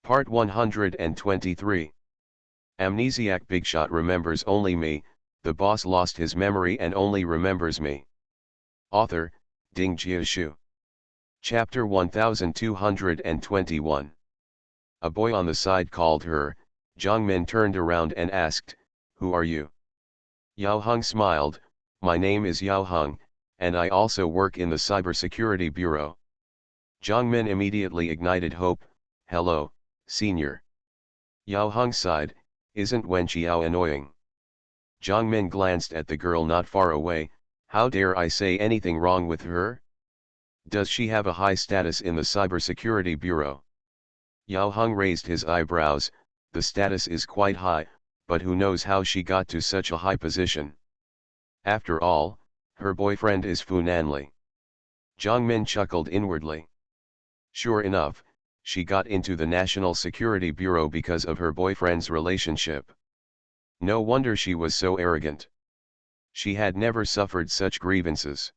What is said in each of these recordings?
Part 123. Amnesiac Bigshot remembers only me, the boss lost his memory and only remembers me. Author, Ding Jiashu. Chapter 1221. A boy on the side called her. Zhangmin turned around and asked, "Who are you?" Yao Heng smiled, "My name is Yao Heng, and I also work in the Cybersecurity Bureau." Zhangmin immediately ignited hope. "Hello, senior." Yao Heng sighed, "Isn't Wen Qiao annoying?" Zhangmin glanced at the girl not far away. "How dare I say anything wrong with her? Does she have a high status in the Cybersecurity Bureau?" Yao Heng raised his eyebrows. "The status is quite high, but who knows how she got to such a high position. After all, her boyfriend is Fu Nanli." Zhangmin chuckled inwardly. Sure enough, she got into the National Security Bureau because of her boyfriend's relationship. No wonder she was so arrogant. She had never suffered such grievances.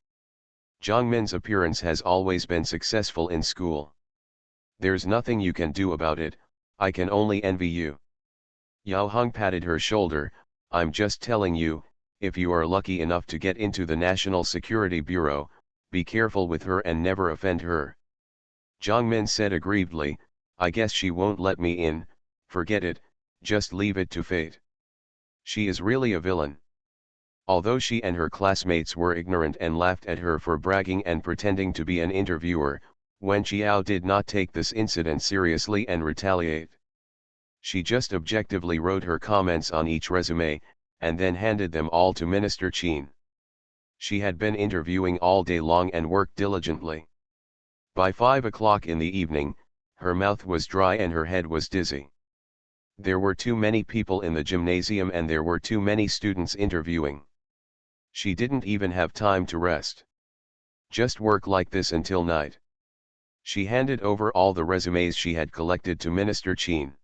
Zhangmin's appearance has always been successful in school. There's nothing you can do about it, I can only envy you. Yao Heng patted her shoulder. "I'm just telling you, if you are lucky enough to get into the National Security Bureau, be careful with her and never offend her." Zhangmin said aggrievedly, "I guess she won't let me in. Forget it, just leave it to fate. She is really a villain." Although she and her classmates were ignorant and laughed at her for bragging and pretending to be an interviewer, Wen Qiao did not take this incident seriously and retaliate. She just objectively wrote her comments on each resume, and then handed them all to Minister Qin. She had been interviewing all day long and worked diligently. By 5 o'clock in the evening, her mouth was dry and her head was dizzy. There were too many people in the gymnasium and there were too many students interviewing. She didn't even have time to rest. Just work like this until night. She handed over all the resumes she had collected to Minister Qin.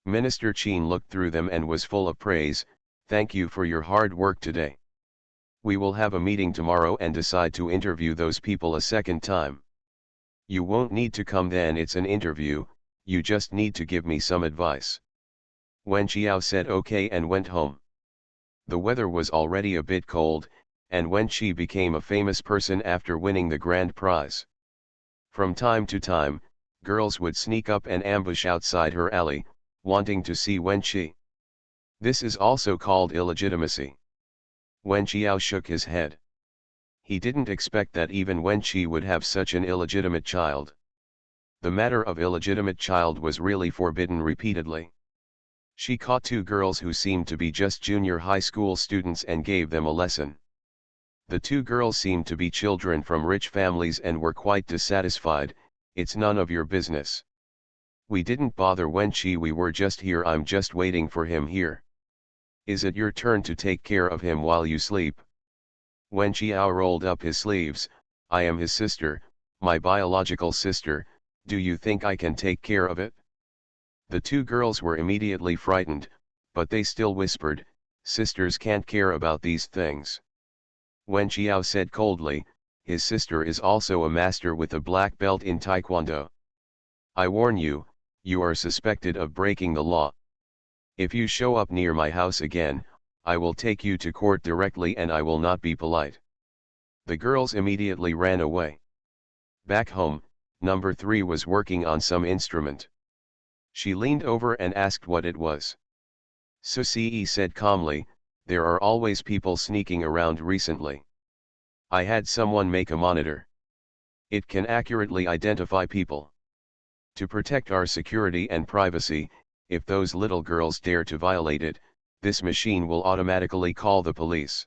Minister Qin looked through them and was full of praise. "Thank you for your hard work today. We will have a meeting tomorrow and decide to interview those people a second time. You won't need to come then, it's an interview, you just need to give me some advice." Wen Qiao said okay and went home. The weather was already a bit cold, and Wen Qi became a famous person after winning the grand prize. From time to time, girls would sneak up and ambush outside her alley, wanting to see Wen Qi. This is also called illegitimacy. Wen Qiao shook his head. He didn't expect that even Wen Qi would have such an illegitimate child. The matter of illegitimate child was really forbidden repeatedly. She caught two girls who seemed to be just junior high school students and gave them a lesson. The two girls seemed to be children from rich families and were quite dissatisfied. "It's none of your business. We didn't bother Wen Qi, we were just here, I'm just waiting for him here. Is it your turn to take care of him while you sleep?" Wen Qiao rolled up his sleeves. "I am his sister, my biological sister, do you think I can take care of it?" The two girls were immediately frightened, but they still whispered, "Sisters can't care about these things." Wen Qiao said coldly, "His sister is also a master with a black belt in Taekwondo. I warn you, you are suspected of breaking the law. If you show up near my house again, I will take you to court directly and I will not be polite." The girls immediately ran away. Back home, number 3 was working on some instrument. She leaned over and asked what it was. Susie said calmly, "There are always people sneaking around recently. I had someone make a monitor. It can accurately identify people. To protect our security and privacy, if those little girls dare to violate it, this machine will automatically call the police."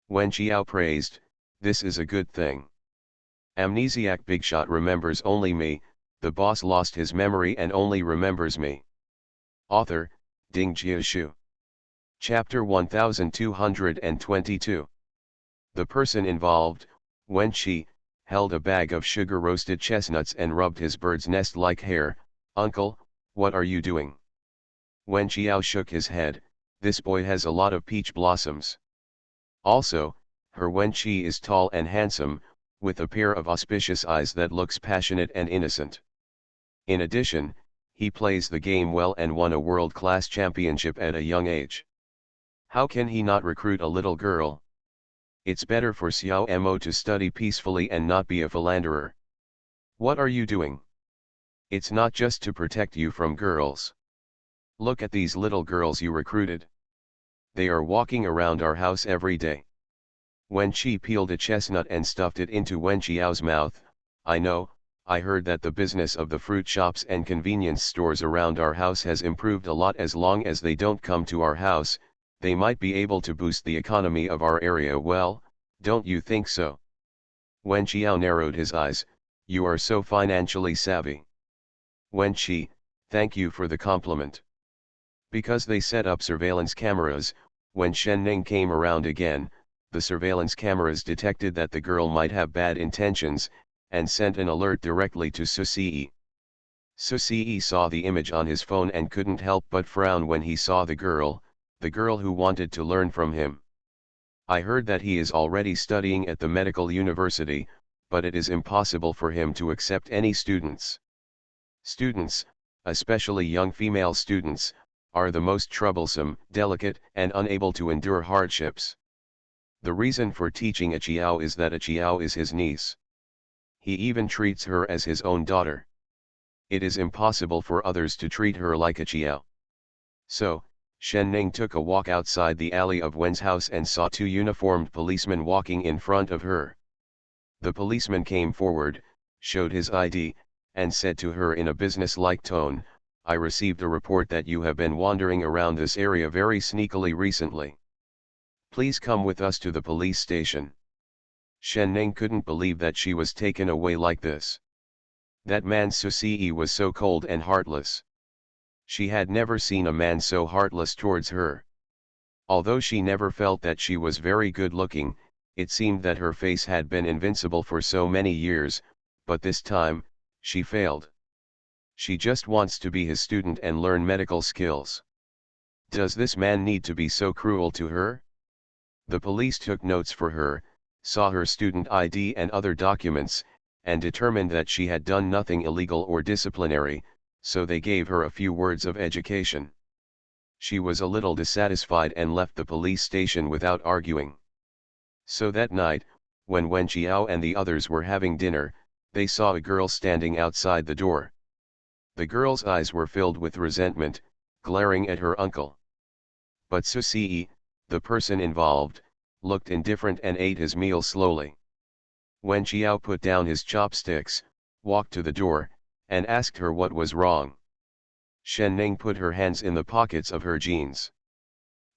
Wen Qiao praised, "This is a good thing. Amnesiac Bigshot remembers only me, the boss lost his memory and only remembers me." Author, Ding Jiashu. Chapter 1222. The person involved, Wen Qi, held a bag of sugar-roasted chestnuts and rubbed his bird's nest-like hair. "Uncle, what are you doing?" Wen Qiao shook his head. "This boy has a lot of peach blossoms. Also, her Wen Qi is tall and handsome, with a pair of auspicious eyes that looks passionate and innocent. In addition, he plays the game well and won a world-class championship at a young age. How can he not recruit a little girl? It's better for Xiao Mo to study peacefully and not be a philanderer. What are you doing? It's not just to protect you from girls. Look at these little girls you recruited. They are walking around our house every day. Wen Qi peeled a chestnut and stuffed it into Wen Qiao's mouth. I heard that the business of the fruit shops and convenience stores around our house has improved a lot. As long as they don't come to our house, they might be able to boost the economy of our area. Well, don't you think so? Wen Qiao narrowed his eyes. You are so financially savvy. Wen Qi, thank you for the compliment. Because they set up surveillance cameras, when Shen Ning came around again, the surveillance cameras detected that the girl might have bad intentions, and sent an alert directly to Su Ce. Su Ce saw the image on his phone and couldn't help but frown when he saw the girl who wanted to learn from him. I heard that he is already studying at the medical university, but it is impossible for him to accept any students. Students, especially young female students, are the most troublesome, delicate, and unable to endure hardships. The reason for teaching a Qiao is that a Qiao is his niece. He even treats her as his own daughter. It is impossible for others to treat her like a Qiao. So, Shen Ning took a walk outside the alley of Wen's house and saw two uniformed policemen walking in front of her. The policeman came forward, showed his ID, and said to her in a business-like tone, I received a report that you have been wandering around this area very sneakily recently. Please come with us to the police station. Shen Ning couldn't believe that she was taken away like this. That man Su Ce was so cold and heartless. She had never seen a man so heartless towards her. Although she never felt that she was very good looking, it seemed that her face had been invincible for so many years, but this time, she failed. She just wants to be his student and learn medical skills. Does this man need to be so cruel to her? The police took notes for her, saw her student ID and other documents, and determined that she had done nothing illegal or disciplinary, so they gave her a few words of education. She was a little dissatisfied and left the police station without arguing. So that night, when Wen Qiao and the others were having dinner, they saw a girl standing outside the door. The girl's eyes were filled with resentment, glaring at her uncle. But Su Ce, the person involved, looked indifferent and ate his meal slowly. Wen Qiao put down his chopsticks, walked to the door, and asked her what was wrong. Shen Ning put her hands in the pockets of her jeans.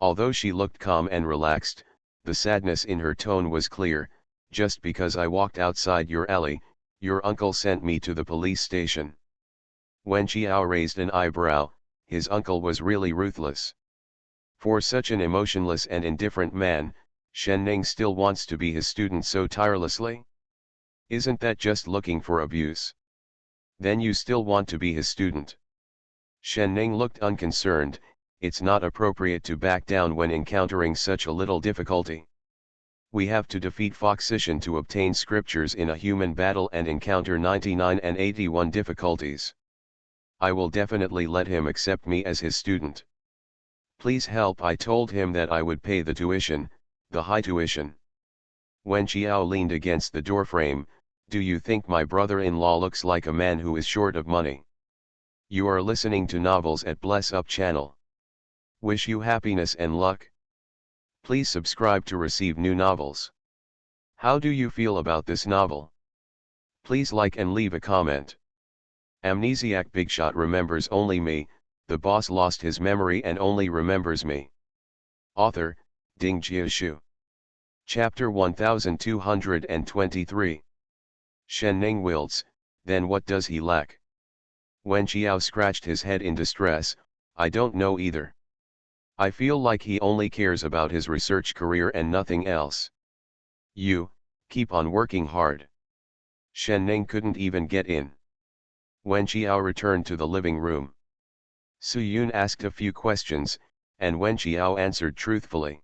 Although she looked calm and relaxed, the sadness in her tone was clear. Just because I walked outside your alley, your uncle sent me to the police station. Wen Qiao raised an eyebrow. His uncle was really ruthless. For such an emotionless and indifferent man, Shen Ning still wants to be his student so tirelessly? Isn't that just looking for abuse? Then you still want to be his student. Shen Ning looked unconcerned. It's not appropriate to back down when encountering such a little difficulty. We have to defeat Foxician to obtain scriptures in a human battle and encounter 99 and 81 difficulties. I will definitely let him accept me as his student. Please help. I told him that I would pay the tuition, the high tuition. Wen Qiao leaned against the doorframe. Do you think my brother-in-law looks like a man who is short of money? You are listening to Novels at Bless Up channel. Wish you happiness and luck. Please subscribe to receive new novels. How do you feel about this novel? Please like and leave a comment. Amnesiac Bigshot remembers only me. The boss lost his memory and only remembers me. Author, Ding Jiashu. Chapter 1223. Shen Ning wilts, then what does he lack? Wen Qiao scratched his head in distress. I don't know either. I feel like he only cares about his research career and nothing else. You, keep on working hard. Shen Ning couldn't even get in. Wen Qiao returned to the living room. Su Yun asked a few questions, and Wen Qiao answered truthfully.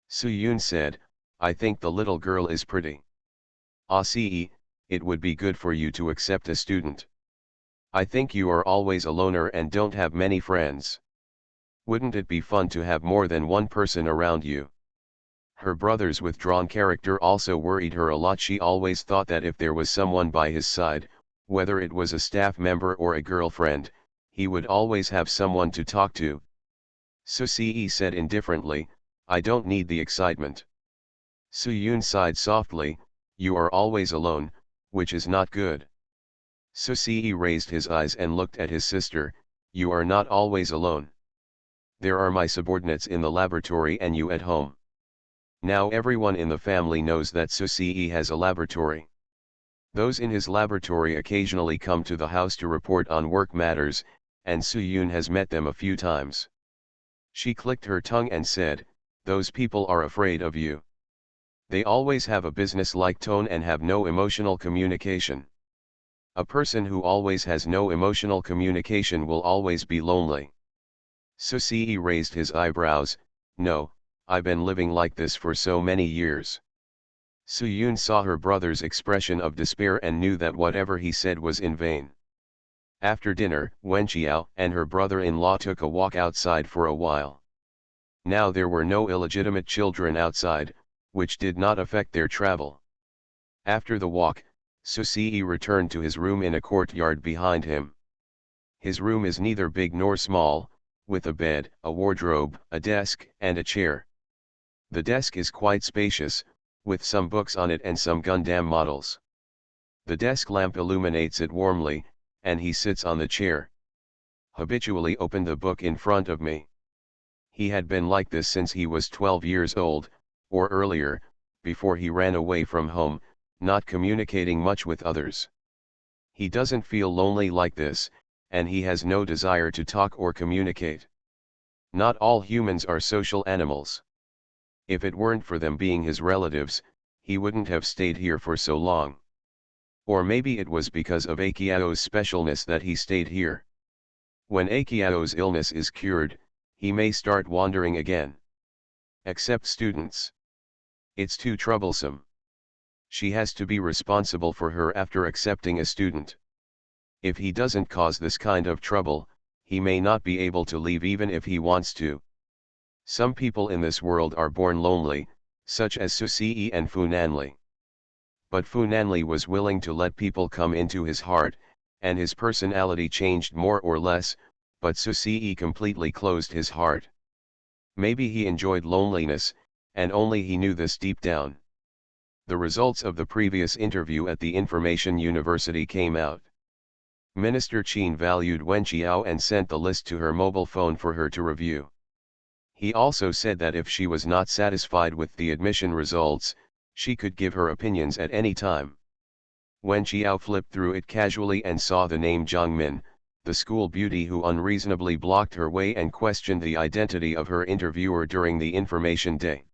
Su Yun said, I think the little girl is pretty. Ah, see, it would be good for you to accept a student. I think you are always a loner and don't have many friends. Wouldn't it be fun to have more than one person around you? Her brother's withdrawn character also worried her a lot. She always thought that if there was someone by his side, whether it was a staff member or a girlfriend, he would always have someone to talk to. So-see said indifferently, I don't need the excitement. So-yoon sighed softly, you are always alone, which is not good. So-see raised his eyes and looked at his sister, you are not always alone. There are my subordinates in the laboratory and you at home. Now everyone in the family knows that So-see has a laboratory. Those in his laboratory occasionally come to the house to report on work matters, and So-yoon has met them a few times. She clicked her tongue and said, those people are afraid of you. They always have a business-like tone and have no emotional communication. A person who always has no emotional communication will always be lonely. So-see raised his eyebrows, no, I've been living like this for so many years. So-yoon saw her brother's expression of despair and knew that whatever he said was in vain. After dinner, Wenqiao and her brother-in-law took a walk outside for a while. Now there were no illegitimate children outside, which did not affect their travel. After the walk, So-see returned to his room in a courtyard behind him. His room is neither big nor small, with a bed, a wardrobe, a desk, and a chair. The desk is quite spacious, with some books on it and some Gundam models. The desk lamp illuminates it warmly, and he sits on the chair. Habitually open the book in front of me. He had been like this since he was 12 years old, or earlier, before he ran away from home, not communicating much with others. He doesn't feel lonely like this, and he has no desire to talk or communicate. Not all humans are social animals. If it weren't for them being his relatives, he wouldn't have stayed here for so long. Or maybe it was because of Akiao's specialness that he stayed here. When Akiao's illness is cured, he may start wandering again. Except students. It's too troublesome. She has to be responsible for her after accepting a student. If he doesn't cause this kind of trouble, he may not be able to leave even if he wants to. Some people in this world are born lonely, such as So-see and Funanli. But Funanli was willing to let people come into his heart, and his personality changed more or less, but So-see completely closed his heart. Maybe he enjoyed loneliness, and only he knew this deep down. The results of the previous interview at the Information University came out. Minister Qin valued Wenqiao and sent the list to her mobile phone for her to review. He also said that if she was not satisfied with the admission results, she could give her opinions at any time. Wenqiao flipped through it casually and saw the name Zhang Min, the school beauty who unreasonably blocked her way and questioned the identity of her interviewer during the information day.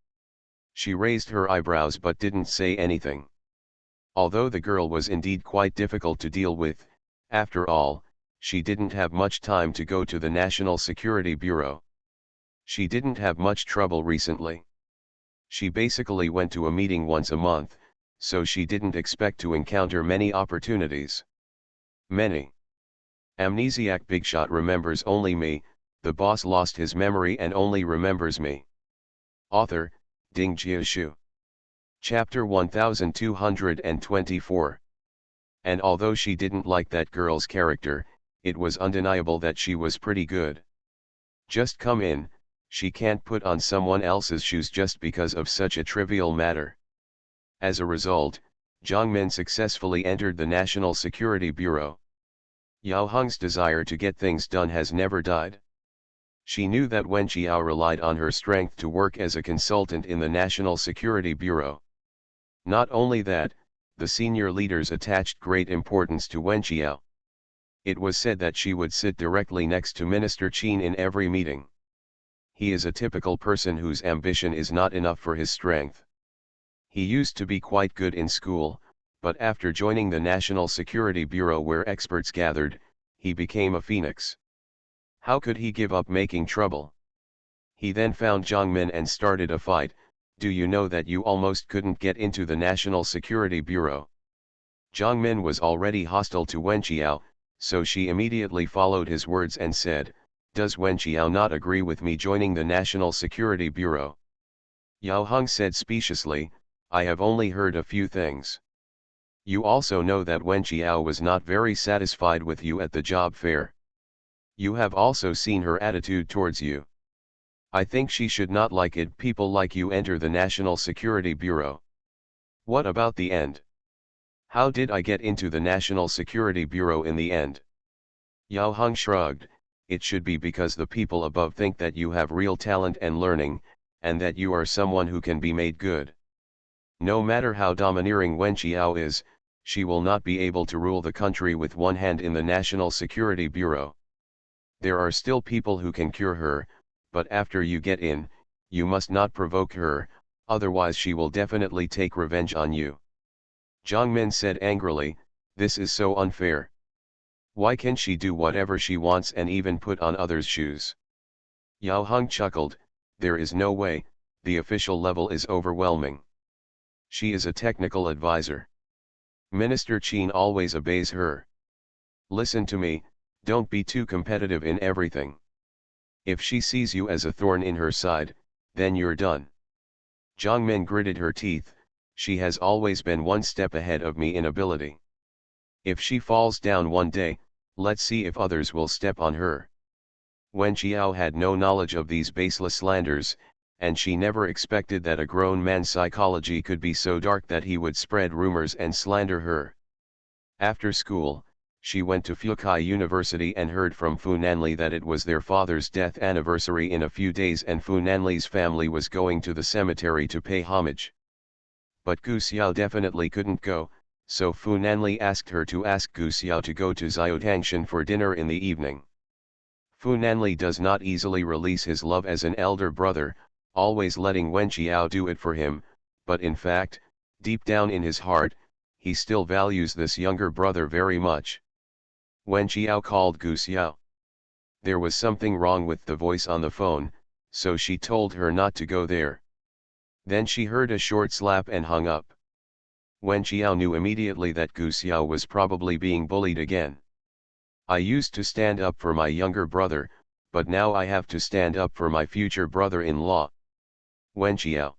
She raised her eyebrows but didn't say anything. Although the girl was indeed quite difficult to deal with, after all, she didn't have much time to go to the National Security Bureau. She didn't have much trouble recently. She basically went to a meeting once a month, so she didn't expect to encounter many opportunities. Many. Amnesiac Bigshot remembers only me, the boss lost his memory and only remembers me. Author, Ding Jiashu. Chapter 1224. And although she didn't like that girl's character, it was undeniable that she was pretty good. Just come in, she can't put on someone else's shoes just because of such a trivial matter. As a result, Zhang Min successfully entered the National Security Bureau. Yao Heng's desire to get things done has never died. She knew that Wenqiao relied on her strength to work as a consultant in the National Security Bureau. Not only that, the senior leaders attached great importance to Wenqiao. It was said that she would sit directly next to Minister Qin in every meeting. He is a typical person whose ambition is not enough for his strength. He used to be quite good in school, but after joining the National Security Bureau where experts gathered, he became a phoenix. How could he give up making trouble? He then found Zhang Min and started a fight. Do you know that you almost couldn't get into the National Security Bureau? Zhang Min was already hostile to Wenqiao, so she immediately followed his words and said, "Does Wen Qiao not agree with me joining the National Security Bureau?" Yao Heng said speciously, "I have only heard a few things. You also know that Wen Qiao was not very satisfied with you at the job fair. You have also seen her attitude towards you. I think she should not like it people like you enter the National Security Bureau. What about the end? How did I get into the National Security Bureau in the end?" Yao Heng shrugged, "It should be because the people above think that you have real talent and learning, and that you are someone who can be made good. No matter how domineering Wen Qiao is, she will not be able to rule the country with one hand in the National Security Bureau. There are still people who can cure her, but after you get in, you must not provoke her, otherwise she will definitely take revenge on you." Jiang Min said angrily, "This is so unfair. Why can she do whatever she wants and even put on others' shoes?" Yao Heng chuckled, "There is no way, the official level is overwhelming. She is a technical advisor. Minister Qin always obeys her. Listen to me, don't be too competitive in everything. If she sees you as a thorn in her side, then you're done." Jiang Min gritted her teeth, "She has always been one step ahead of me in ability. If she falls down one day, let's see if others will step on her." Wen Qiao had no knowledge of these baseless slanders, and she never expected that a grown man's psychology could be so dark that he would spread rumors and slander her. After school, she went to Fukai University and heard from Fu Nanli that it was their father's death anniversary in a few days and Fu Nanli's family was going to the cemetery to pay homage. But Gu Xiao definitely couldn't go, so Fu Nanli asked her to ask Gu Xiao to go to Xiaotangshan for dinner in the evening. Fu Nanli does not easily release his love as an elder brother, always letting Wen Qiao do it for him, but in fact, deep down in his heart, he still values this younger brother very much. Wen Qiao called Gu Xiao. There was something wrong with the voice on the phone, so she told her not to go there. Then she heard a short slap and hung up. Wen Qiao knew immediately that Gu Xiao was probably being bullied again. "I used to stand up for my younger brother, but now I have to stand up for my future brother-in-law. Wen Qiao.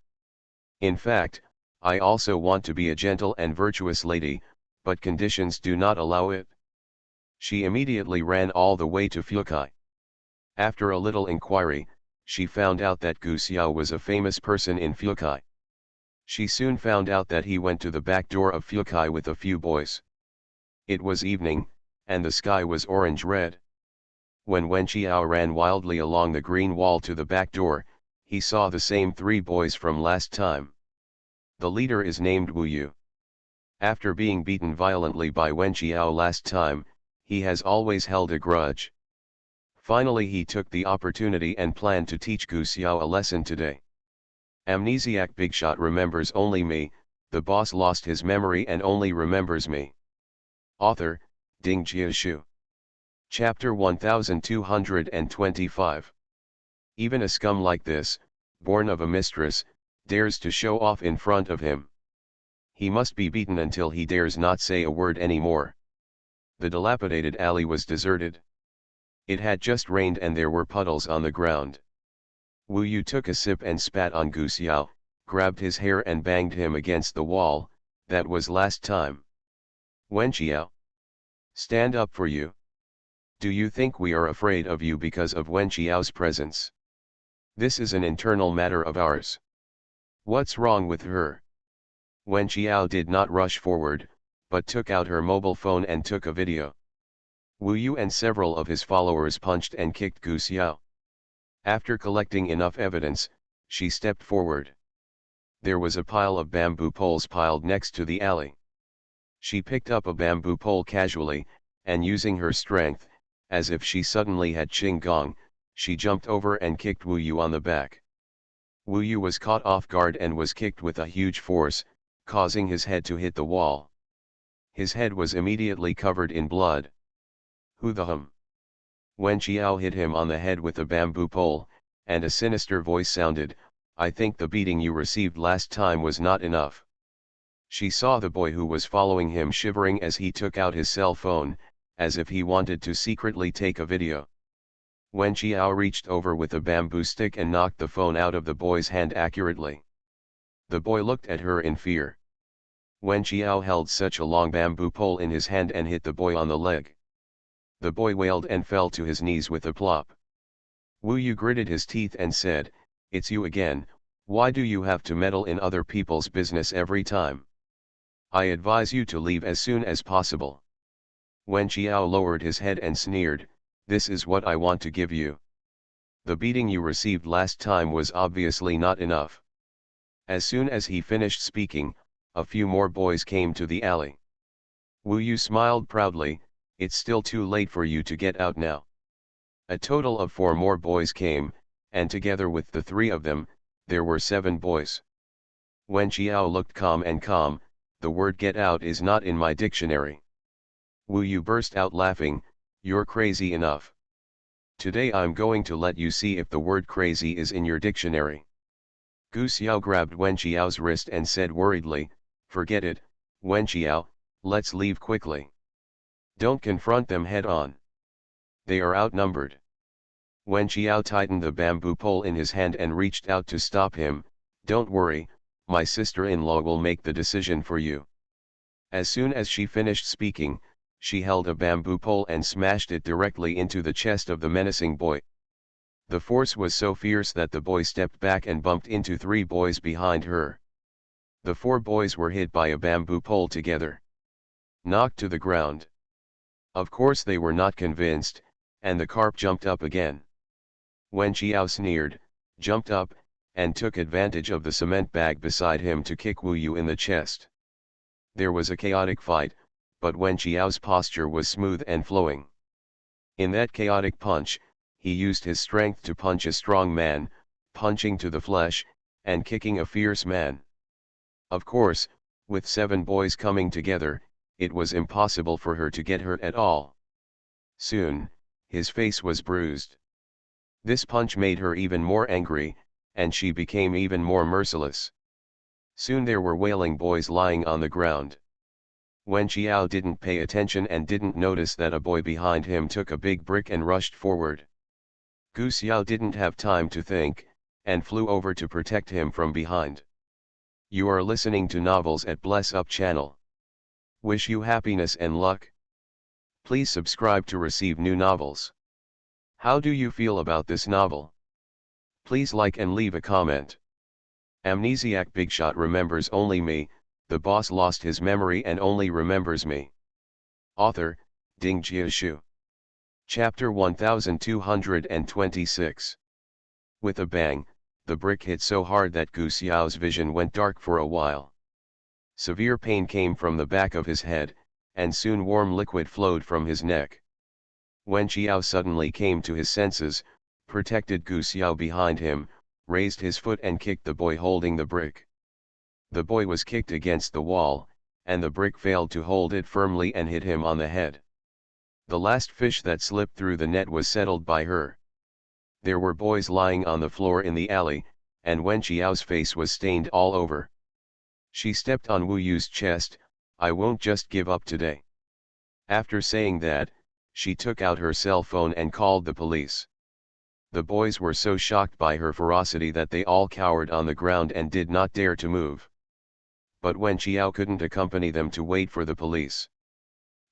In fact, I also want to be a gentle and virtuous lady, but conditions do not allow it." She immediately ran all the way to Fukai. After a little inquiry, she found out that Gu Xiao was a famous person in Fukai. She soon found out that he went to the back door of Fukai with a few boys. It was evening, and the sky was orange-red. When Wen Qiao ran wildly along the green wall to the back door, he saw the same 3 boys from last time. The leader is named Wu Yu. After being beaten violently by Wen Qiao last time, he has always held a grudge. Finally he took the opportunity and planned to teach Gu Xiao a lesson today. Amnesiac Bigshot remembers only me, the boss lost his memory and only remembers me. Author, Ding Jiashu. Chapter 1225. Even a scum like this, born of a mistress, dares to show off in front of him. He must be beaten until he dares not say a word anymore. The dilapidated alley was deserted. It had just rained and there were puddles on the ground. Wu Yu took a sip and spat on Gu Xiao, grabbed his hair and banged him against the wall. That was last time. Wen Qiao. Stand up for you. Do you think we are afraid of you because of Wen Qiao's presence? This is an internal matter of ours. What's wrong with her? Wen Qiao did not rush forward, but took out her mobile phone and took a video. Wu Yu and several of his followers punched and kicked Gu Xiao. After collecting enough evidence, she stepped forward. There was a pile of bamboo poles piled next to the alley. She picked up a bamboo pole casually, and using her strength, as if she suddenly had qinggong, she jumped over and kicked Wu Yu on the back. Wu Yu was caught off guard and was kicked with a huge force, causing his head to hit the wall. His head was immediately covered in blood. Who the hum? Wen Qiao hit him on the head with a bamboo pole, and a sinister voice sounded, "I think the beating you received last time was not enough." She saw the boy who was following him shivering as he took out his cell phone, as if he wanted to secretly take a video. Wen Qiao reached over with a bamboo stick and knocked the phone out of the boy's hand accurately. The boy looked at her in fear. Wen Qiao held such a long bamboo pole in his hand and hit the boy on the leg. The boy wailed and fell to his knees with a plop. Wu Yu gritted his teeth and said, "It's you again, why do you have to meddle in other people's business every time? I advise you to leave as soon as possible." Wen Qiao lowered his head and sneered, "This is what I want to give you. The beating you received last time was obviously not enough." As soon as he finished speaking, a few more boys came to the alley. Wu Yu smiled proudly, "It's still too late for you to get out now." A total of 4 more boys came, and together with the 3 of them, there were 7 boys. Wen Qiao looked calm, "The word get out is not in my dictionary." Wu Yu burst out laughing, "You're crazy enough. Today I'm going to let you see if the word crazy is in your dictionary." Gu Xiao grabbed Wen Qiao's wrist and said worriedly, "Forget it, Wen Qiao, let's leave quickly. Don't confront them head on. They are outnumbered." Wen Qiao tightened the bamboo pole in his hand and reached out to stop him. "Don't worry, my sister-in-law will make the decision for you." As soon as she finished speaking, she held a bamboo pole and smashed it directly into the chest of the menacing boy. The force was so fierce that the boy stepped back and bumped into 3 boys behind her. The 4 boys were hit by a bamboo pole together, knocked to the ground. Of course they were not convinced, and the carp jumped up again. Wen Qiao sneered, jumped up, and took advantage of the cement bag beside him to kick Wu Yu in the chest. There was a chaotic fight, but Wen Qiao's posture was smooth and flowing. In that chaotic punch, he used his strength to punch a strong man, punching to the flesh, and kicking a fierce man. Of course, with 7 boys coming together, it was impossible for her to get hurt at all. Soon, his face was bruised. This punch made her even more angry, and she became even more merciless. Soon there were wailing boys lying on the ground. Wen Qiao didn't pay attention and didn't notice that a boy behind him took a big brick and rushed forward. Gu Xiao didn't have time to think, and flew over to protect him from behind. You are listening to Novels at Bless Up channel. Wish you happiness and luck. Please subscribe to receive new novels. How do you feel about this novel? Please like and leave a comment. Amnesiac Bigshot remembers only me, the boss lost his memory and only remembers me. Author, Ding Jiashu. Chapter 1226. With a bang, the brick hit so hard that Gu Xiao's vision went dark for a while. Severe pain came from the back of his head, and soon warm liquid flowed from his neck. Wen Qiao suddenly came to his senses, protected Gu Xiao behind him, raised his foot and kicked the boy holding the brick. The boy was kicked against the wall, and the brick failed to hold it firmly and hit him on the head. The last fish that slipped through the net was settled by her. There were boys lying on the floor in the alley, and Wen Qiao's face was stained all over. She stepped on Wu Yu's chest, "I won't just give up today." After saying that, she took out her cell phone and called the police. The boys were so shocked by her ferocity that they all cowered on the ground and did not dare to move. But Wen Qiao couldn't accompany them to wait for the police.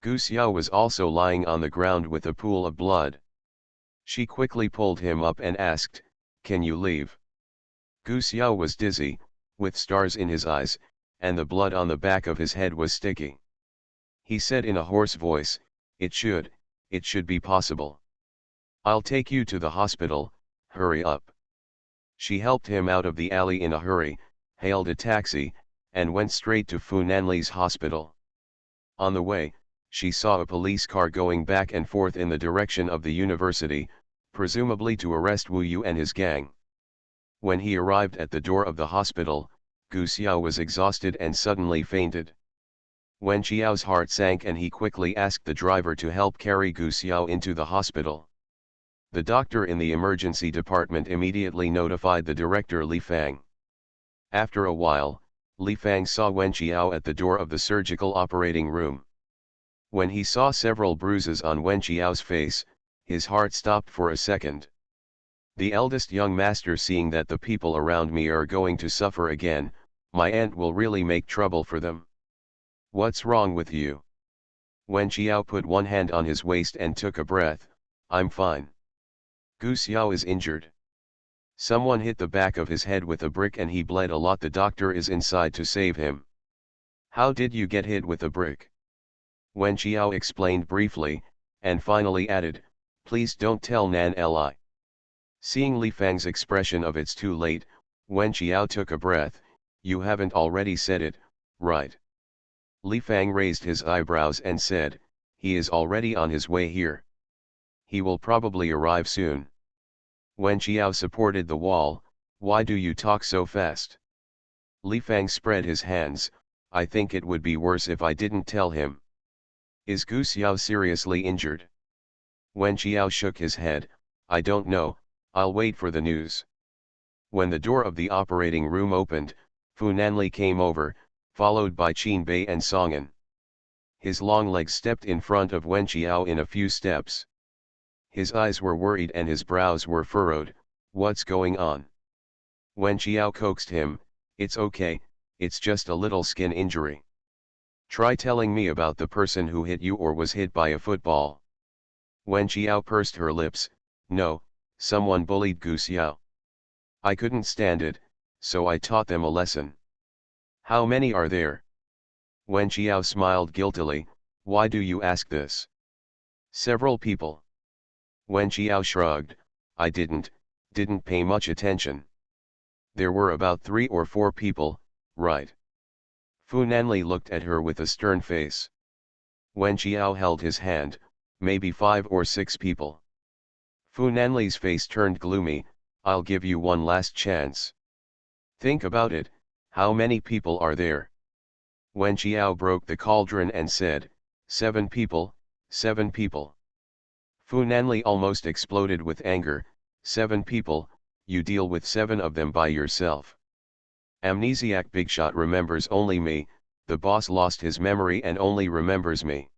Gu Xiao was also lying on the ground with a pool of blood. She quickly pulled him up and asked, "Can you leave?" Gu Xiao was dizzy, with stars in his eyes, and the blood on the back of his head was sticky. He said in a hoarse voice, it should be possible. I'll take you to the hospital, hurry up." She helped him out of the alley in a hurry, hailed a taxi, and went straight to Funanli's hospital. On the way, she saw a police car going back and forth in the direction of the university, presumably to arrest Wu Yu and his gang. When he arrived at the door of the hospital, Gu Xiao was exhausted and suddenly fainted. Wen Qiao's heart sank and he quickly asked the driver to help carry Gu Xiao into the hospital. The doctor in the emergency department immediately notified the director Li Fang. After a while, Li Fang saw Wen Qiao at the door of the surgical operating room. When he saw several bruises on Wen Qiao's face, his heart stopped for a second. The eldest young master, seeing that the people around me are going to suffer again, my aunt will really make trouble for them. What's wrong with you? Wen Qiao put one hand on his waist and took a breath. I'm fine. Gu Xiao is injured. Someone hit the back of his head with a brick and he bled a lot. The doctor is inside to save him. How did you get hit with a brick? Wen Qiao explained briefly, and finally added, please don't tell Nan Li. Seeing Li Fang's expression of it's too late, Wen Qiao took a breath. You haven't already said it, right? Li Fang raised his eyebrows and said, he is already on his way here. He will probably arrive soon. Wen Qiao supported the wall. Why do you talk so fast? Li Fang spread his hands. I think it would be worse if I didn't tell him. Is Gu Xiao seriously injured? Wen Qiao shook his head. I don't know, I'll wait for the news. When the door of the operating room opened, Fu Nanli came over, followed by Qin Bei and Songan. His long legs stepped in front of Wen Qiao in a few steps. His eyes were worried and his brows were furrowed. What's going on? Wen Qiao coaxed him. It's okay, it's just a little skin injury. Try telling me about the person who hit you or was hit by a football. Wen Qiao pursed her lips. No, someone bullied Gu Xiao. I couldn't stand it, so I taught them a lesson. How many are there? Wen Qiao smiled guiltily. Why do you ask this? Several people. Wen Qiao shrugged. I didn't pay much attention. There were about 3 or 4 people, right? Fu Nanli looked at her with a stern face. Wen Qiao held his hand. Maybe 5 or 6 people. Fu Nanli's face turned gloomy. I'll give you one last chance. Think about it, how many people are there? Wen Qiao broke the cauldron and said, 7 people, 7 people. Fu Nanli almost exploded with anger. 7 people, you deal with 7 of them by yourself. Amnesiac Bigshot remembers only me, the boss lost his memory and only remembers me.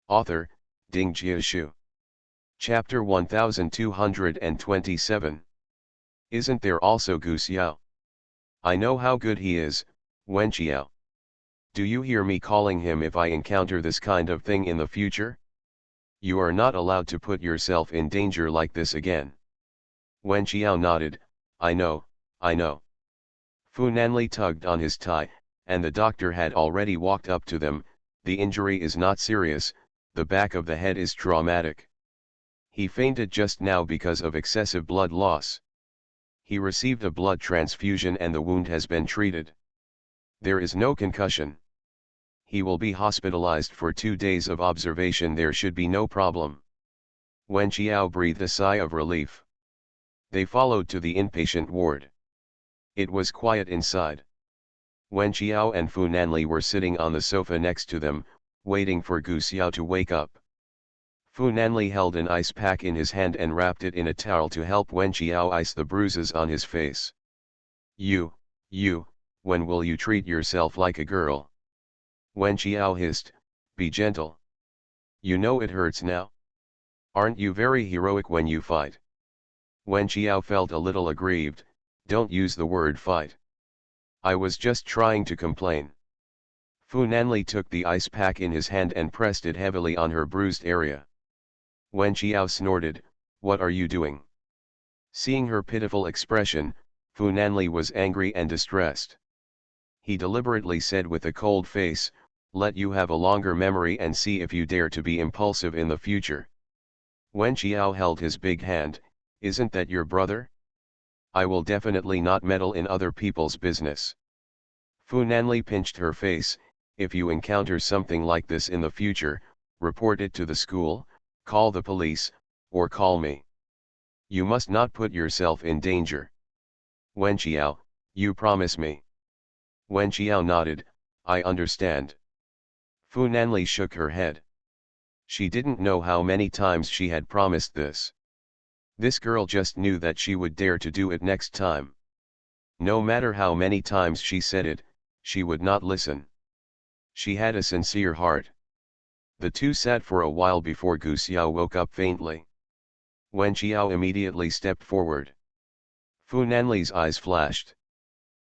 Author, Ding Jiashu. Chapter 1227. Isn't there also Gu Xiao? I know how good he is, Wen Qiao. Do you hear me calling him if I encounter this kind of thing in the future? You are not allowed to put yourself in danger like this again. Wen Qiao nodded. I know, I know. Fu Nanli tugged on his tie, and the doctor had already walked up to them. The injury is not serious, the back of the head is traumatic. He fainted just now because of excessive blood loss. He received a blood transfusion and the wound has been treated. There is no concussion. He will be hospitalized for 2 days of observation. There should be no problem. Wen Qiao breathed a sigh of relief. They followed to the inpatient ward. It was quiet inside. Wen Qiao and Fu Nanli were sitting on the sofa next to them, waiting for Gu Xiao to wake up. Fu Nanli held an ice pack in his hand and wrapped it in a towel to help Wen Qiao ice the bruises on his face. You, when will you treat yourself like a girl? Wen Qiao hissed, be gentle. You know it hurts now. Aren't you very heroic when you fight? Wen Qiao felt a little aggrieved. Don't use the word fight. I was just trying to complain. Fu Nanli took the ice pack in his hand and pressed it heavily on her bruised area. Wen Qiao snorted, what are you doing? Seeing her pitiful expression, Fu Nanli was angry and distressed. He deliberately said with a cold face, let you have a longer memory and see if you dare to be impulsive in the future. Wen Qiao held his big hand. Isn't that your brother? I will definitely not meddle in other people's business. Fu Nanli pinched her face. If you encounter something like this in the future, report it to the school, call the police, or call me. You must not put yourself in danger. Wen Qiao, you promise me? Wen Qiao nodded. I understand. Fu Nanli shook her head. She didn't know how many times she had promised this. This girl just knew that she would dare to do it next time. No matter how many times she said it, she would not listen. She had a sincere heart. The two sat for a while before Gu Xiao woke up faintly. Wen Qiao immediately stepped forward. Fu Nanli's eyes flashed.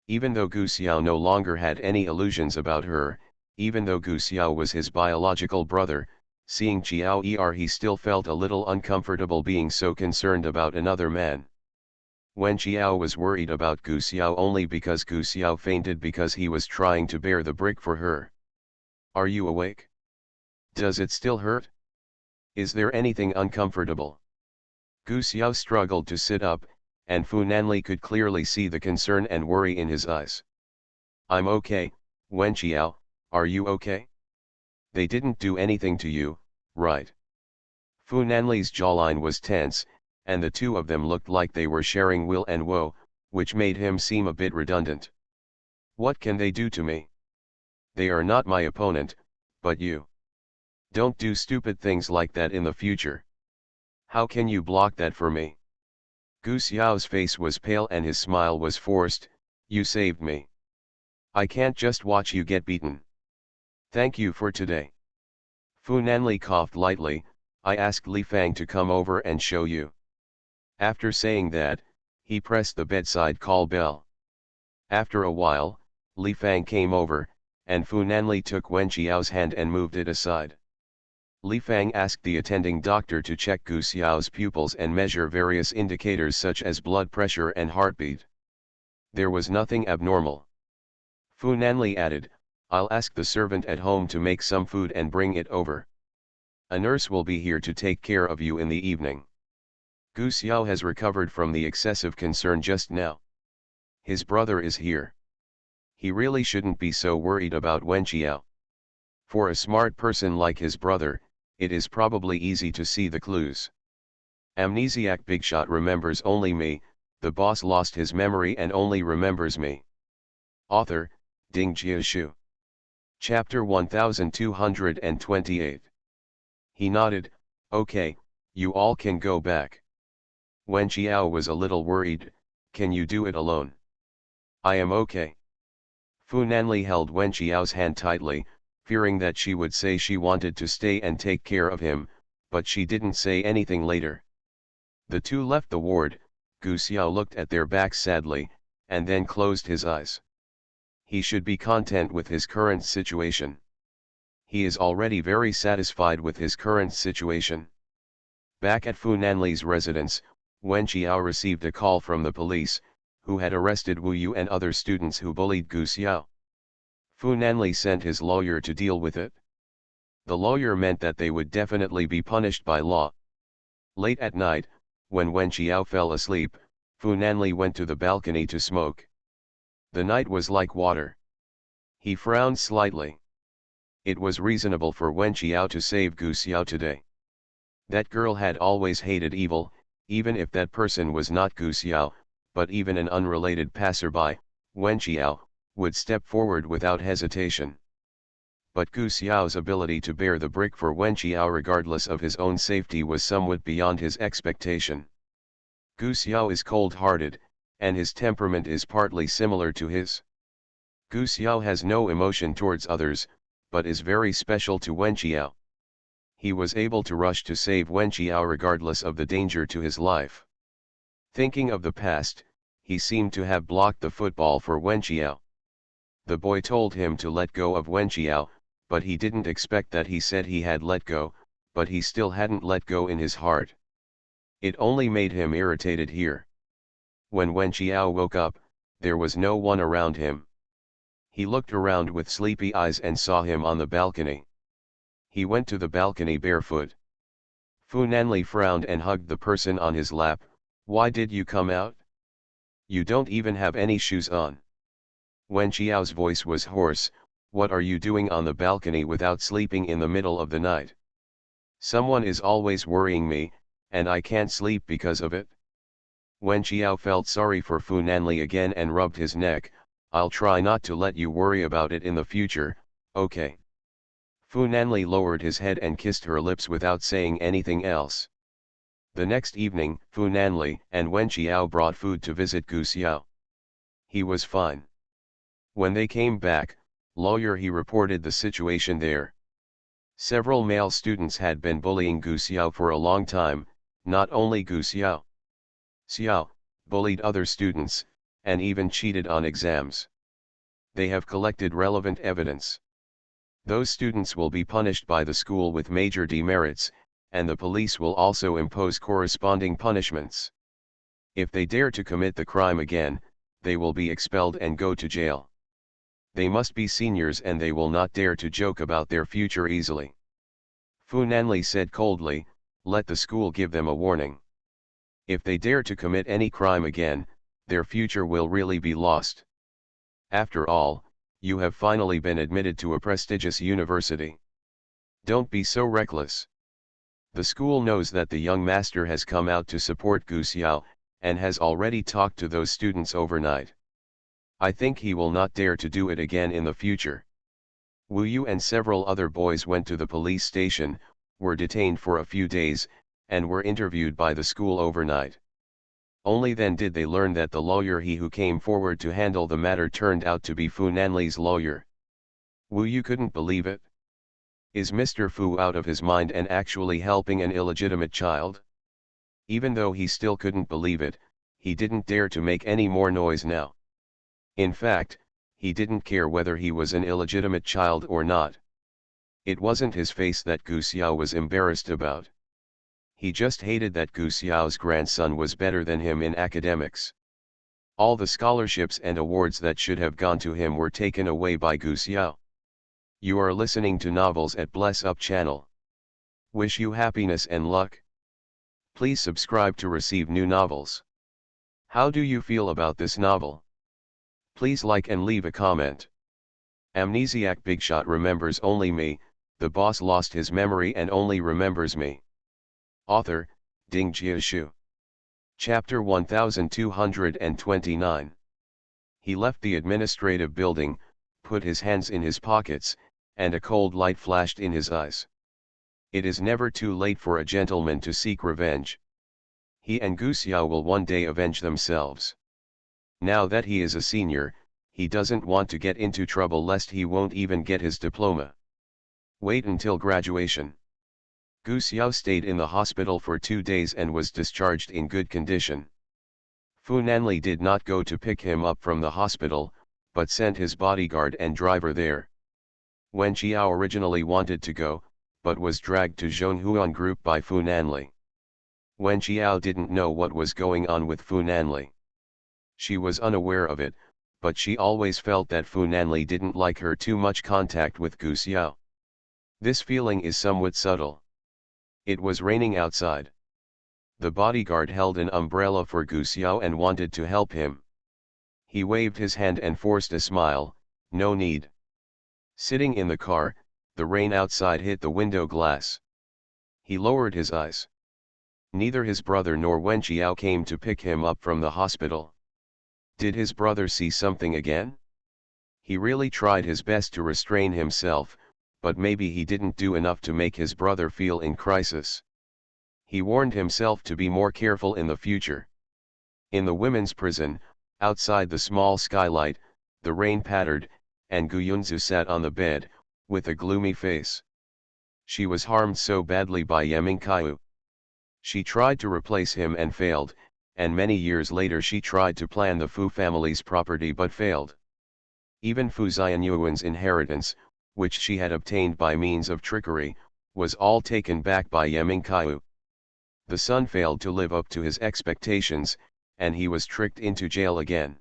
Even though Gu Xiao no longer had any illusions about her, even though Gu Xiao was his biological brother, seeing Qiao he still felt a little uncomfortable being so concerned about another man. Wen Qiao was worried about Gu Xiao only because Gu Xiao fainted because he was trying to bear the brick for her. Are you awake? Does it still hurt? Is there anything uncomfortable? Gu Xiao struggled to sit up, and Fu Nanli could clearly see the concern and worry in his eyes. I'm okay, Wen Qiao, are you okay? They didn't do anything to you, right? Fu Nanli's jawline was tense, and the two of them looked like they were sharing will and woe, which made him seem a bit redundant. What can they do to me? They are not my opponent, but you. Don't do stupid things like that in the future. How can you block that for me? Gu Xiao's face was pale and his smile was forced. You saved me. I can't just watch you get beaten. Thank you for today. Fu Nanli coughed lightly. I asked Li Fang to come over and show you. After saying that, he pressed the bedside call bell. After a while, Li Fang came over, and Fu Nanli took Wen Qiao's hand and moved it aside. Li Fang asked the attending doctor to check Gu Xiao's pupils and measure various indicators such as blood pressure and heartbeat. There was nothing abnormal. Fu Nanli added, I'll ask the servant at home to make some food and bring it over. A nurse will be here to take care of you in the evening. Gu Xiao has recovered from the excessive concern just now. His brother is here. He really shouldn't be so worried about Wen Qiao. For a smart person like his brother, it is probably easy to see the clues. Amnesiac Bigshot remembers only me, the boss lost his memory and only remembers me. Author, Ding Jiashu. Chapter 1228. He nodded, okay, you all can go back. Wen Qiao was a little worried, can you do it alone? I am okay. Fu Nanli held Wen Qiao's hand tightly, fearing that she would say she wanted to stay and take care of him, but she didn't say anything later. The two left the ward. Gu Xiao looked at their backs sadly, and then closed his eyes. He should be content with his current situation. He is already very satisfied with his current situation. Back at Fu Nanli's residence, Wen Qiao received a call from the police, who had arrested Wu Yu and other students who bullied Gu Xiao. Fu Nanli sent his lawyer to deal with it. The lawyer meant that they would definitely be punished by law. Late at night, when Wen Qiao fell asleep, Fu Nanli went to the balcony to smoke. The night was like water. He frowned slightly. It was reasonable for Wen Qiao to save Gu Xiao today. That girl had always hated evil, even if that person was not Gu Xiao, but even an unrelated passerby, Wen Qiao, would step forward without hesitation. But Gu Xiao's ability to bear the brick for Wen Qiao regardless of his own safety was somewhat beyond his expectation. Gu Xiao is cold-hearted, and his temperament is partly similar to his. Gu Xiao has no emotion towards others, but is very special to Wen Qiao. He was able to rush to save Wen Qiao regardless of the danger to his life. Thinking of the past, he seemed to have blocked the football for Wen Qiao. The boy told him to let go of Wen Qiao, but he didn't expect that he said he had let go, but he still hadn't let go in his heart. It only made him irritated here. When Wen Qiao woke up, there was no one around him. He looked around with sleepy eyes and saw him on the balcony. He went to the balcony barefoot. Fu Nanli frowned and hugged the person on his lap. Why did you come out? You don't even have any shoes on. Wen Qiao's voice was hoarse. What are you doing on the balcony without sleeping in the middle of the night? Someone is always worrying me, and I can't sleep because of it. Wen Qiao felt sorry for Fu Nanli again and rubbed his neck. I'll try not to let you worry about it in the future, okay? Fu Nanli lowered his head and kissed her lips without saying anything else. The next evening, Fu Nanli and Wen Qiao brought food to visit Gu Xiao. He was fine. When they came back, lawyer he reported the situation there. Several male students had been bullying Gu Xiao for a long time, not only Gu Xiao. Xiao bullied other students, and even cheated on exams. They have collected relevant evidence. Those students will be punished by the school with major demerits, and the police will also impose corresponding punishments. If they dare to commit the crime again, they will be expelled and go to jail. They must be seniors and they will not dare to joke about their future easily. Fu Nanli said coldly, let the school give them a warning. If they dare to commit any crime again, their future will really be lost. After all, you have finally been admitted to a prestigious university. Don't be so reckless. The school knows that the young master has come out to support Gu Xiao, and has already talked to those students overnight. I think he will not dare to do it again in the future. Wu Yu and several other boys went to the police station, were detained for a few days, and were interviewed by the school overnight. Only then did they learn that the lawyer who came forward to handle the matter turned out to be Fu Nanli's lawyer. Wu Yu couldn't believe it. Is Mr. Fu out of his mind and actually helping an illegitimate child? Even though he still couldn't believe it, he didn't dare to make any more noise now. In fact, he didn't care whether he was an illegitimate child or not. It wasn't his face that Gu Xiao was embarrassed about. He just hated that Gu Xiao's grandson was better than him in academics. All the scholarships and awards that should have gone to him were taken away by Gu Xiao. You are listening to Novels at Bless Up channel. Wish you happiness and luck. Please subscribe to receive new novels. How do you feel about this novel? Please like and leave a comment. Amnesiac Bigshot remembers only me, the boss lost his memory and only remembers me. Author, Ding Jiashu. Chapter 1229. He left the administrative building, put his hands in his pockets, and a cold light flashed in his eyes. It is never too late for a gentleman to seek revenge. He and Gu Xiao will one day avenge themselves. Now that he is a senior, he doesn't want to get into trouble lest he won't even get his diploma. Wait until graduation. Gu Xiao stayed in the hospital for 2 days and was discharged in good condition. Fu Nanli did not go to pick him up from the hospital, but sent his bodyguard and driver there. Wen Qiao originally wanted to go, but was dragged to Zhonghuan group by Fu Nanli. Wen Qiao didn't know what was going on with Fu Nanli. She was unaware of it, but she always felt that Fu Nanli didn't like her too much contact with Gu Xiao. This feeling is somewhat subtle. It was raining outside. The bodyguard held an umbrella for Gu Xiao and wanted to help him. He waved his hand and forced a smile, no need. Sitting in the car, the rain outside hit the window glass. He lowered his eyes. Neither his brother nor Wen Qiao came to pick him up from the hospital. Did his brother see something again? He really tried his best to restrain himself, but maybe he didn't do enough to make his brother feel in crisis. He warned himself to be more careful in the future. In the women's prison, outside the small skylight, the rain pattered, and Gu Yunzu sat on the bed, with a gloomy face. She was harmed so badly by Yeming Kaiu. She tried to replace him and failed, and many years later she tried to plan the Fu family's property but failed. Even Fu Xianyuan's inheritance, which she had obtained by means of trickery, was all taken back by Yeming Kaiu. The son failed to live up to his expectations, and he was tricked into jail again.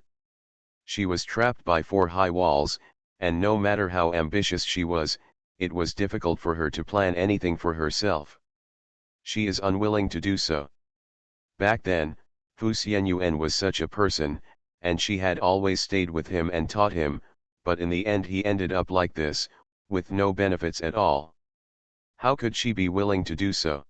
She was trapped by 4 high walls, and no matter how ambitious she was, it was difficult for her to plan anything for herself. She is unwilling to do so. Back then, Fu Xianyuan was such a person, and she had always stayed with him and taught him, but in the end he ended up like this, with no benefits at all. How could she be willing to do so?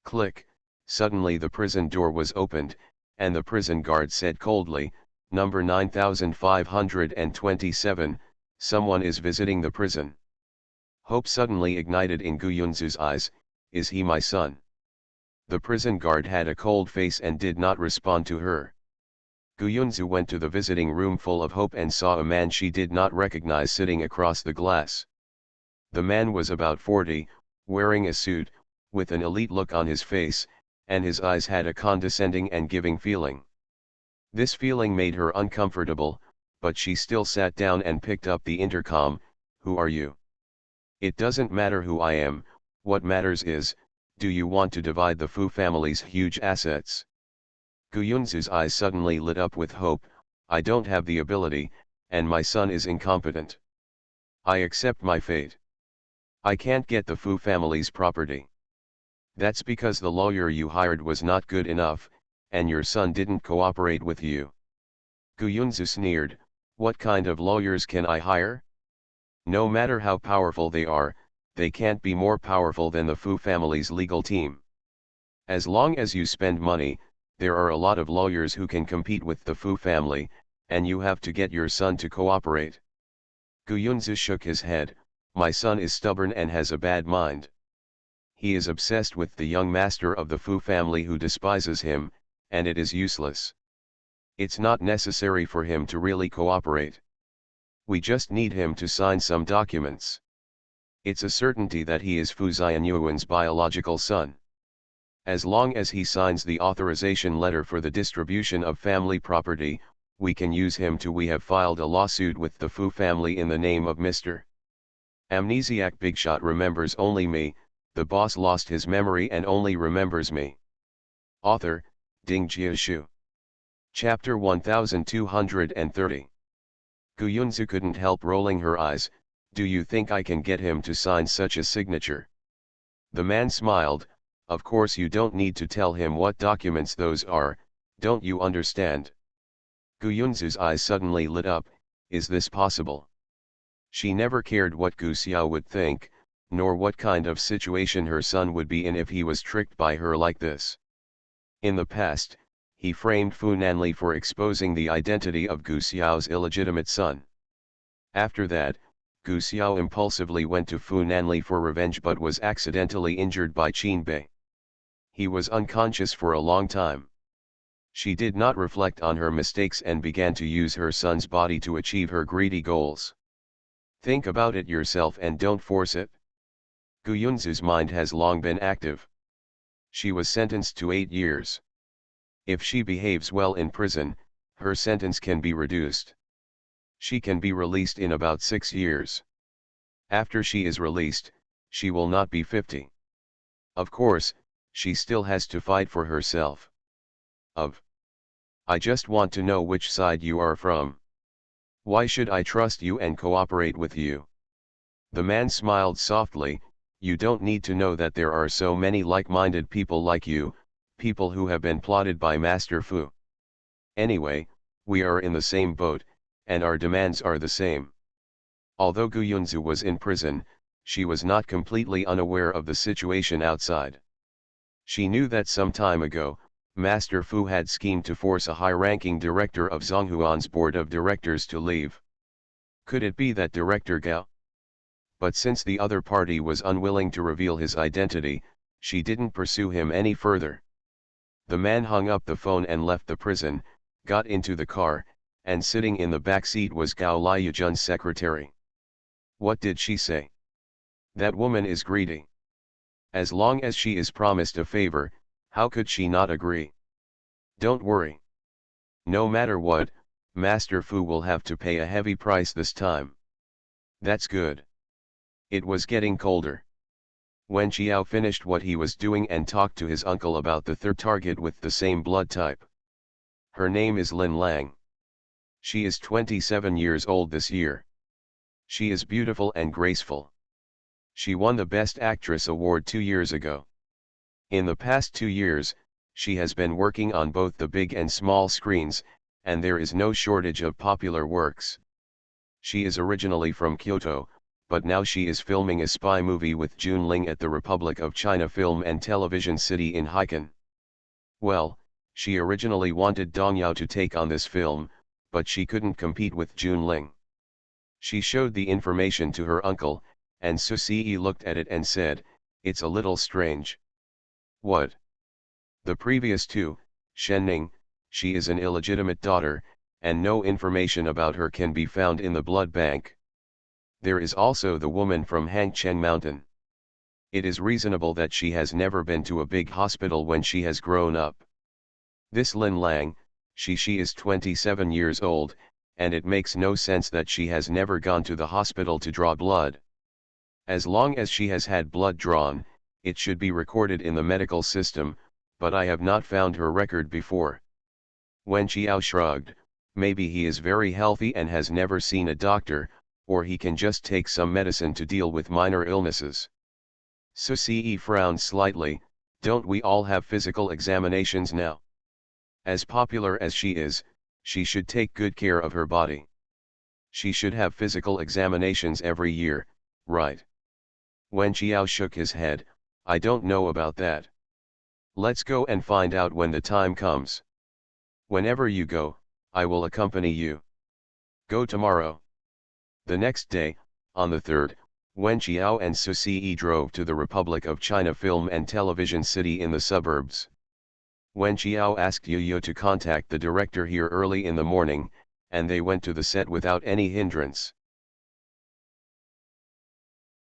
Click, suddenly the prison door was opened, and the prison guard said coldly, "Number 9527, someone is visiting the prison." Hope suddenly ignited in Gu Yunzu's eyes. Is he my son? The prison guard had a cold face and did not respond to her. Gu Yunzu went to the visiting room full of hope and saw a man she did not recognize sitting across the glass. The man was about 40, wearing a suit, with an elite look on his face, and his eyes had a condescending and giving feeling. This feeling made her uncomfortable, but she still sat down and picked up the intercom. "Who are you?" "It doesn't matter who I am, what matters is, do you want to divide the Fu family's huge assets?" Gu Yunzu's eyes suddenly lit up with hope. "I don't have the ability, and my son is incompetent. I accept my fate. I can't get the Fu family's property." "That's because the lawyer you hired was not good enough, and your son didn't cooperate with you." Gu Yunzu sneered. "What kind of lawyers can I hire? No matter how powerful they are, they can't be more powerful than the Fu family's legal team. As long as you spend money, there are a lot of lawyers who can compete with the Fu family, and you have to get your son to cooperate." Gu Yunzu shook his head. "My son is stubborn and has a bad mind. He is obsessed with the young master of the Fu family who despises him, and it is useless. It's not necessary for him to really cooperate. We just need him to sign some documents. It's a certainty that he is Fu Xianyuan's biological son. As long as he signs the authorization letter for the distribution of family property, we can use him to. We have filed a lawsuit with the Fu family in the name of Mr. Amnesiac. Bigshot remembers only me. The boss lost his memory and only remembers me." Author, Ding Jiashu. Chapter 1230. Gu Yunzu couldn't help rolling her eyes. "Do you think I can get him to sign such a signature?" The man smiled. "Of course you don't need to tell him what documents those are, don't you understand?" Gu Yunzu's eyes suddenly lit up. Is this possible? She never cared what Gu Xiao would think, nor what kind of situation her son would be in if he was tricked by her like this. In the past, he framed Fu Nanli for exposing the identity of Gu Xiao's illegitimate son. After that, Gu Xiao impulsively went to Fu Nanli for revenge but was accidentally injured by Qin Bei. He was unconscious for a long time. She did not reflect on her mistakes and began to use her son's body to achieve her greedy goals. Think about it yourself and don't force it. Gu Yunzu's mind has long been active. She was sentenced to 8 years. If she behaves well in prison, her sentence can be reduced. She can be released in about 6 years. After she is released, she will not be 50. Of course, she still has to fight for herself. I just want to know which side you are from. Why should I trust you and cooperate with you?" The man smiled softly. "You don't need to know that there are so many like-minded people like you, people who have been plotted by Master Fu. Anyway, we are in the same boat, and our demands are the same." Although Gu Yunzu was in prison, she was not completely unaware of the situation outside. She knew that some time ago, Master Fu had schemed to force a high-ranking director of Zhonghuan's board of directors to leave. Could it be that Director Gao? But since the other party was unwilling to reveal his identity, she didn't pursue him any further. The man hung up the phone and left the prison, got into the car, and sitting in the back seat was Gao Liujun's secretary. What did she say? That woman is greedy. As long as she is promised a favor, how could she not agree? Don't worry. No matter what, Master Fu will have to pay a heavy price this time. That's good. It was getting colder. When Xiao finished what he was doing and talked to his uncle about the third target with the same blood type. Her name is Lin Lang. She is 27 years old this year. She is beautiful and graceful. She won the Best Actress award 2 years ago. In the past 2 years, she has been working on both the big and small screens, and there is no shortage of popular works. She is originally from Kyoto, but now she is filming a spy movie with Jun Ling at the Republic of China Film and Television City in Haikan. Well, she originally wanted Dong Yao to take on this film, but she couldn't compete with Jun Ling. She showed the information to her uncle, and Su Ce looked at it and said, "It's a little strange." What? The previous two, Shenning, she is an illegitimate daughter, and no information about her can be found in the blood bank. There is also the woman from Hangcheng Mountain. It is reasonable that she has never been to a big hospital when she has grown up. This Lin Lang, she is 27 years old, and it makes no sense that she has never gone to the hospital to draw blood. As long as she has had blood drawn, it should be recorded in the medical system, but I have not found her record before. Wen Qiao shrugged, maybe he is very healthy and has never seen a doctor, or he can just take some medicine to deal with minor illnesses. Su Ce frowned slightly, don't we all have physical examinations now? As popular as she is, she should take good care of her body. She should have physical examinations every year, right? Wen Qiao shook his head, I don't know about that. Let's go and find out when the time comes. Whenever you go, I will accompany you. Go tomorrow. The next day, on the 3rd, Wen Qiao and Su Ce drove to the Republic of China Film and Television City in the suburbs. Wen Qiao asked Yu to contact the director here early in the morning, and they went to the set without any hindrance.